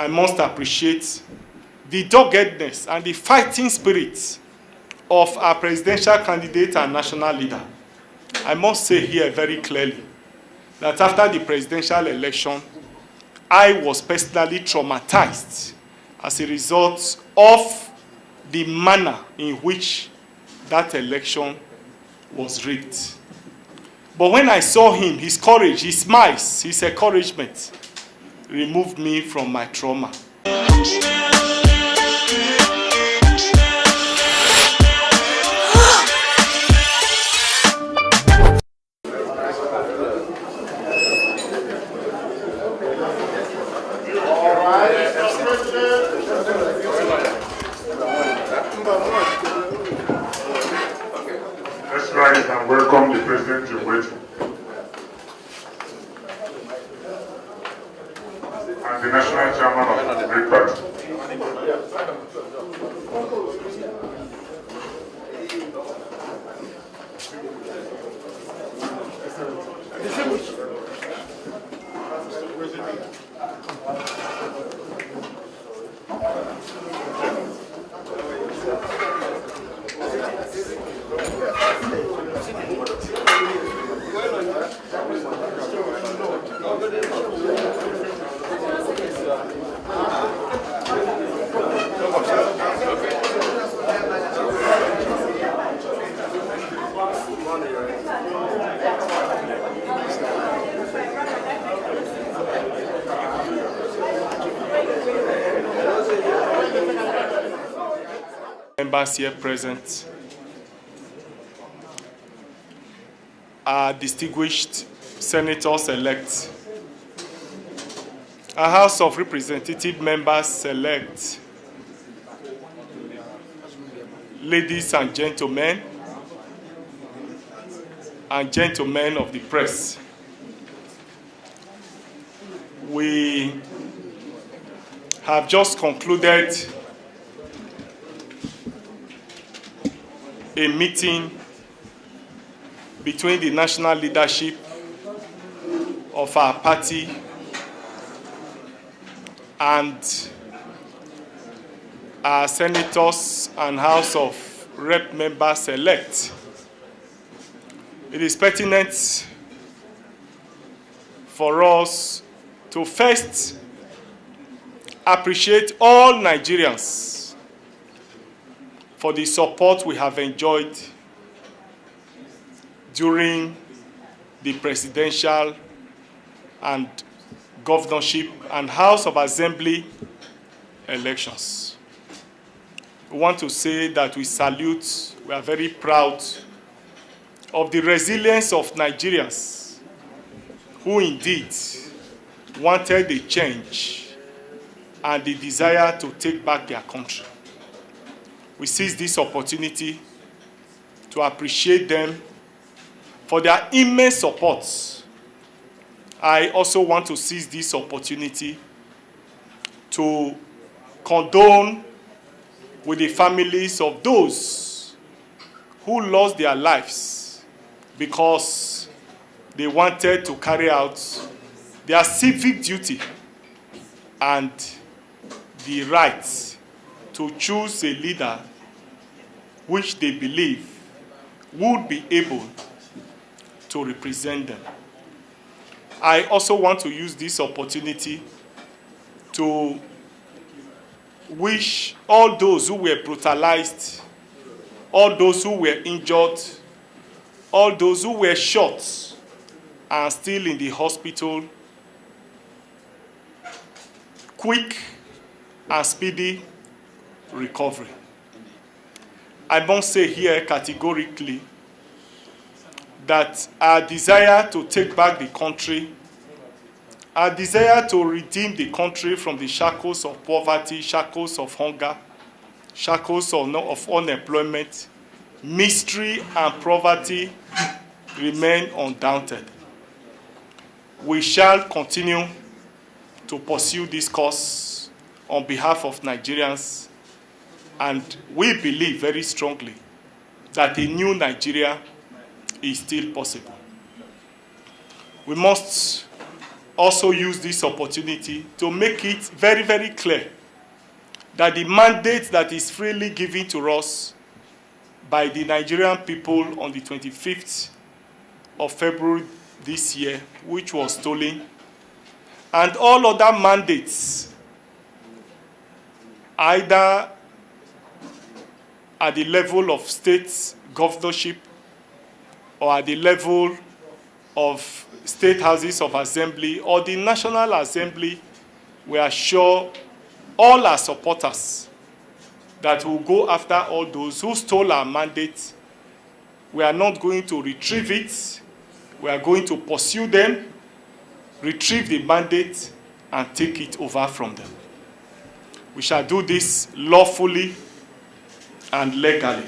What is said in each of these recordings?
I must appreciate the doggedness and the fighting spirit of our presidential candidate and national leader. I must say here very clearly that after the presidential election, I was personally traumatized as a result of the manner in which that election was rigged. But when I saw him, his courage, his smiles, his encouragement removed me from my trauma. Let's rise and welcome the President to waiting. And the National Chairman of the Great Party. Members here present, our distinguished senators-elect, our House of Representative members-elect, ladies and gentlemen of the press, we have just concluded a meeting between the national leadership of our party and our senators and House of Rep members-elect. It is pertinent for us to first appreciate all Nigerians for the support we have enjoyed during the presidential and governorship and House of Assembly elections. We want to say that we salute, we are very proud of the resilience of Nigerians who indeed wanted a change and the desire to take back their country. We seize this opportunity to appreciate them for their immense support. I also want to seize this opportunity to condole with the families of those who lost their lives because they wanted to carry out their civic duty and the right to choose a leader which they believe would be able to represent them. I also want to use this opportunity to wish all those who were brutalized, all those who were injured, all those who were shot and still in the hospital, quick and speedy recovery. I must say here categorically that our desire to take back the country, our desire to redeem the country from the shackles of poverty, shackles of hunger, shackles of unemployment, misery and poverty remain undaunted. We shall continue to pursue this cause on behalf of Nigerians, and we believe very strongly that a new Nigeria is still possible. We must also use this opportunity to make it very, very clear that the mandate that is freely given to us by the Nigerian people on the 25th of February this year, which was stolen, and all other mandates, either at the level of state governorship or at the level of state houses of assembly or the National Assembly, we are sure all our supporters that will go after all those who stole our mandate. We are not going to retrieve it. We are going to pursue them, retrieve the mandate, and take it over from them. We shall do this lawfully and legally.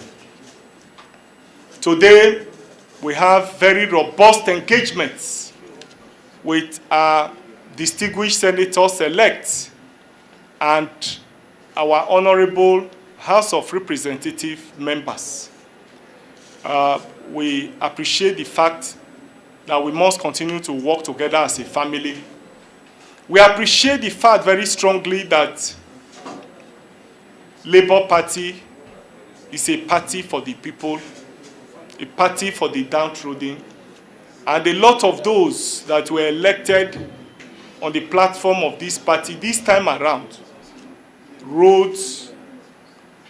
Today, we have very robust engagements with our distinguished senators-elect and our honorable House of Representative members. We appreciate the fact that we must continue to work together as a family. We appreciate the fact very strongly that Labour Party is a party for the people, a party for the downtrodden, and a lot of those that were elected on the platform of this party this time around wrote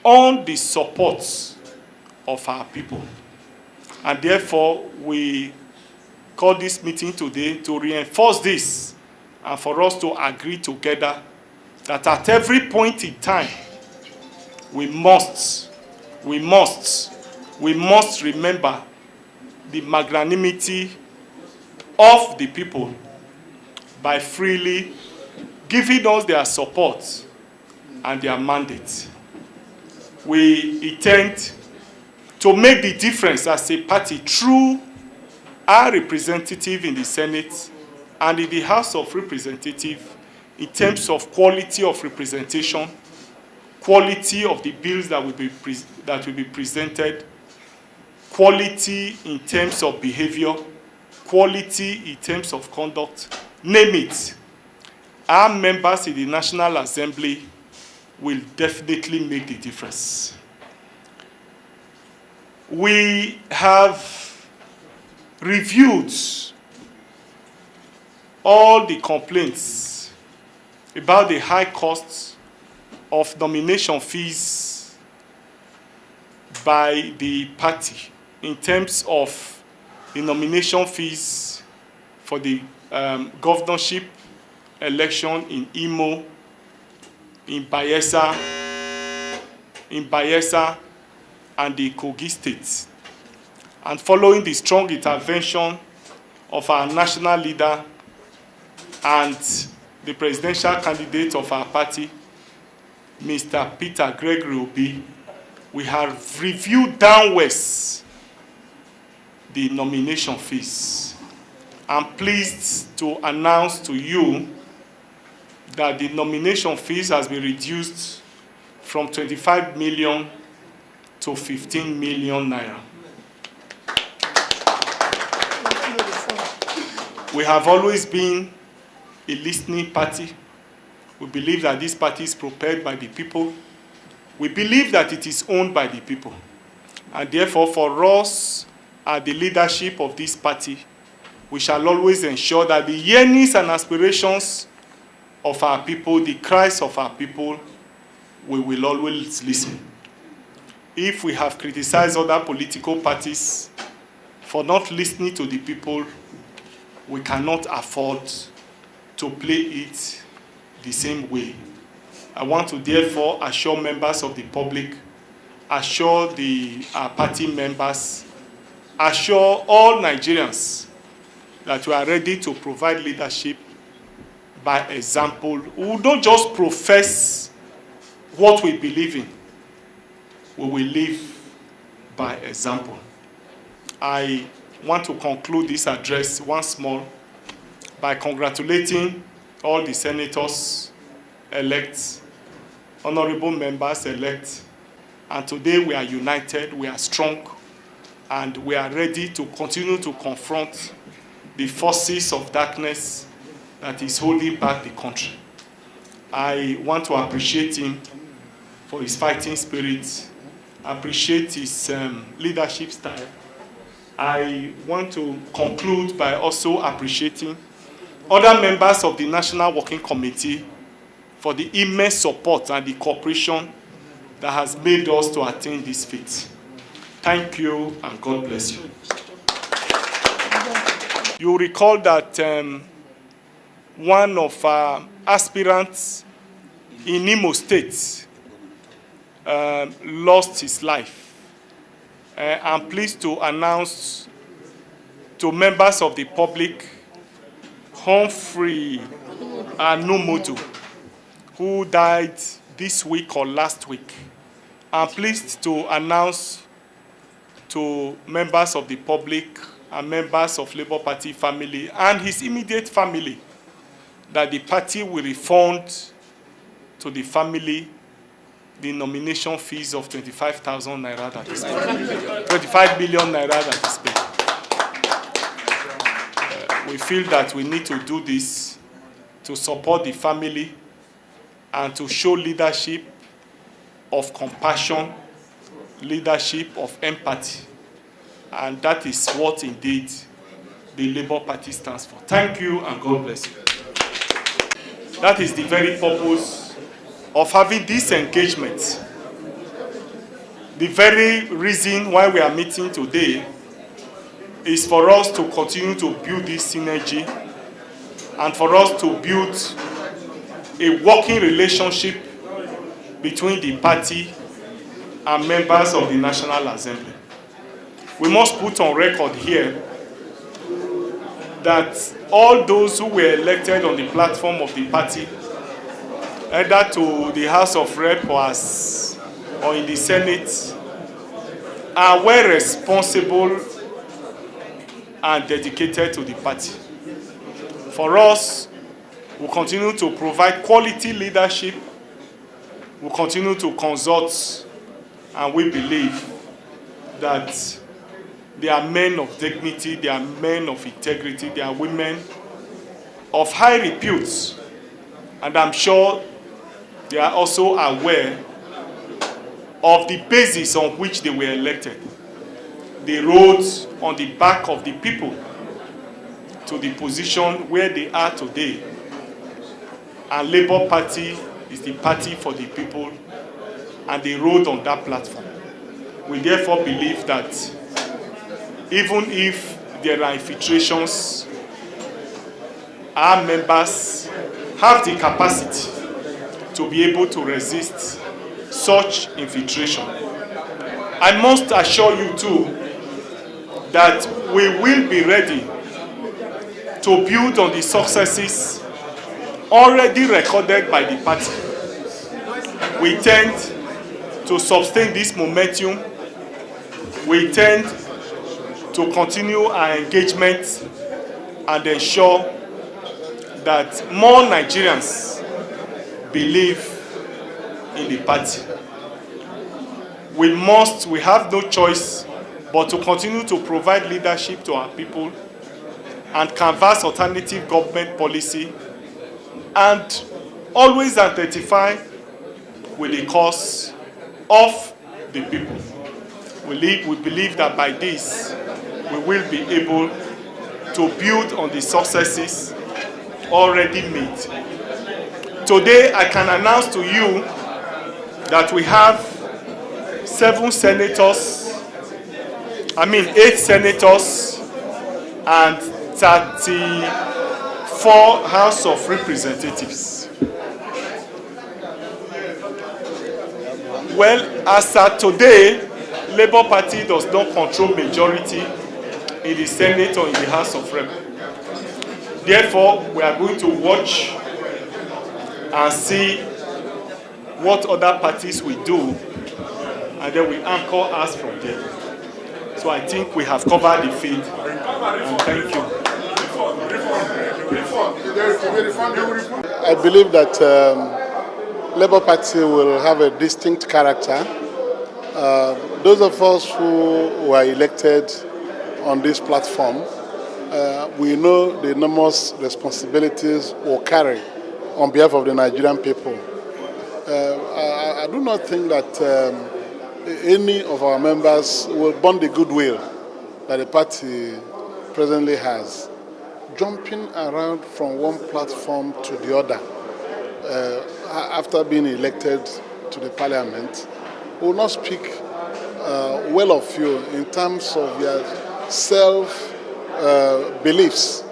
on the support of our people. And therefore, we call this meeting today to reinforce this and for us to agree together that at every point in time, we must remember the magnanimity of the people by freely giving us their support and their mandate. We intend to make the difference as a party through our representative in the Senate and in the House of Representatives in terms of quality of representation, quality of the bills that will be presented, quality in terms of behavior, quality in terms of conduct, name it. Our members in the National Assembly will definitely make the difference. We have reviewed all the complaints about the high costs of nomination fees by the party in terms of the nomination fees for the governorship election in Imo, in Bayelsa, and the Kogi State. And following the strong intervention of our national leader and the presidential candidate of our party, Mr. Peter Gregory Obi, we have reviewed downwards the nomination fees. I'm pleased to announce to you that the nomination fees has been reduced from 25 million to 15 million naira. We have always been a listening party. We believe that this party is prepared by the people. We believe that it is owned by the people. And therefore, for us, at the leadership of this party, we shall always ensure that the yearnings and aspirations of our people, the cries of our people, we will always listen. If we have criticized other political parties for not listening to the people, we cannot afford to play it the same way. I want to therefore assure members of the public, assure the party members, assure all Nigerians that we are ready to provide leadership by example. We will not just profess what we believe in. We will live by example. I want to conclude this address once more by congratulating all the senators-elect, honorable members-elect, and today we are united, we are strong, and we are ready to continue to confront the forces of darkness that is holding back the country. I want to appreciate him for his fighting spirit, appreciate his leadership style. I want to conclude by also appreciating other members of the National Working Committee for the immense support and the cooperation that has made us to attain this feat. Thank you and God bless you. You recall that one of our aspirants in Imo State lost his life. I'm pleased to announce to members of the public, Humphrey Anumodu, who died this week or last week. I'm pleased to announce to members of the public and members of Labour Party family and his immediate family that the party will refund to the family the nomination fees of 25,000 naira that is paid, 25 million naira that is paid. We feel that we need to do this to support the family and to show leadership of compassion, leadership of empathy. And that is what indeed the Labour Party stands for. Thank you and God bless you. That is the very purpose of having this engagement. The very reason why we are meeting today is for us to continue to build this synergy and for us to build a working relationship between the party and members of the National Assembly. We must put on record here that all those who were elected on the platform of the party, either to the House of Rep or in the Senate, are well responsible and dedicated to the party. For us, we'll continue to provide quality leadership, we'll continue to consult, and we believe that they are men of dignity, they are men of integrity, they are women of high repute, and I'm sure they are also aware of the basis on which they were elected. They rode on the back of the people to the position where they are today. And Labour Party is the party for the people, and they rode on that platform. We therefore believe that even if there are infiltrations, our members have the capacity to be able to resist such infiltration. I must assure you too that we will be ready to build on the successes already recorded by the party. We tend to sustain this momentum. We tend to continue our engagement and ensure that more Nigerians believe in the party. We have no choice but to continue to provide leadership to our people and canvass alternative government policy and always identify with the cause of the people. We believe that by this, we will be able to build on the successes already made. Today, I can announce to you that we have 8 senators and 34 House of Representatives. Well, as at today, Labour Party does not control majority in the Senate or in the House of Rep. Therefore, we are going to watch and see what other parties will do, and then we anchor us from there. So I think we have covered the field, and thank you. I believe that Labour Party will have a distinct character. Those of us who were elected on this platform we know the enormous responsibilities we'll carry on behalf of the Nigerian people. I do not think that any of our members will burn the goodwill that the party presently has. Jumping around from one platform to the other after being elected to the parliament will not speak well of you in terms of your self-beliefs,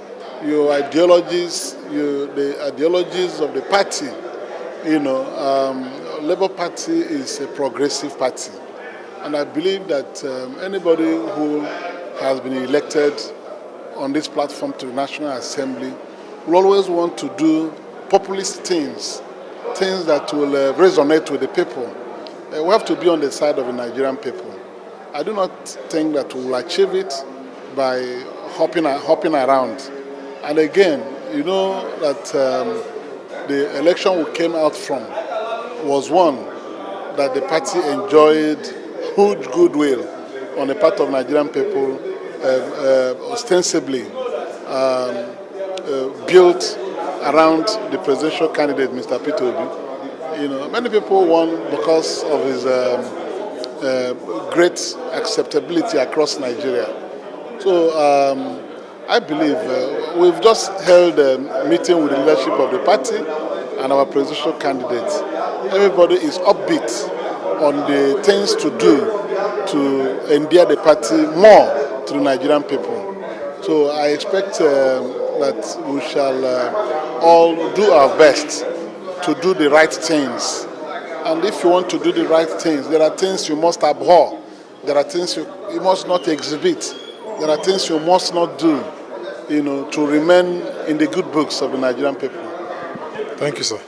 your ideologies, the ideologies of the party. Labour Party is a progressive party, and I believe that anybody who has been elected on this platform to the National Assembly will always want to do populist things that will resonate with the people. We have to be on the side of the Nigerian people. I do not think that we will achieve it by hopping around. And again, you know that the election we came out from was one that the party enjoyed huge goodwill on the part of Nigerian people, ostensibly built around the presidential candidate, Mr. Peter Obi. Many people won because of his great acceptability across Nigeria. So I believe we've just held a meeting with the leadership of the party and our presidential candidate. Everybody is upbeat on the things to do to endear the party more to the Nigerian people. So I expect that we shall all do our best to do the right things. And if you want to do the right things, there are things you must abhor. There are things you must not exhibit. There are things you must not do, to remain in the good books of the Nigerian people. Thank you, sir.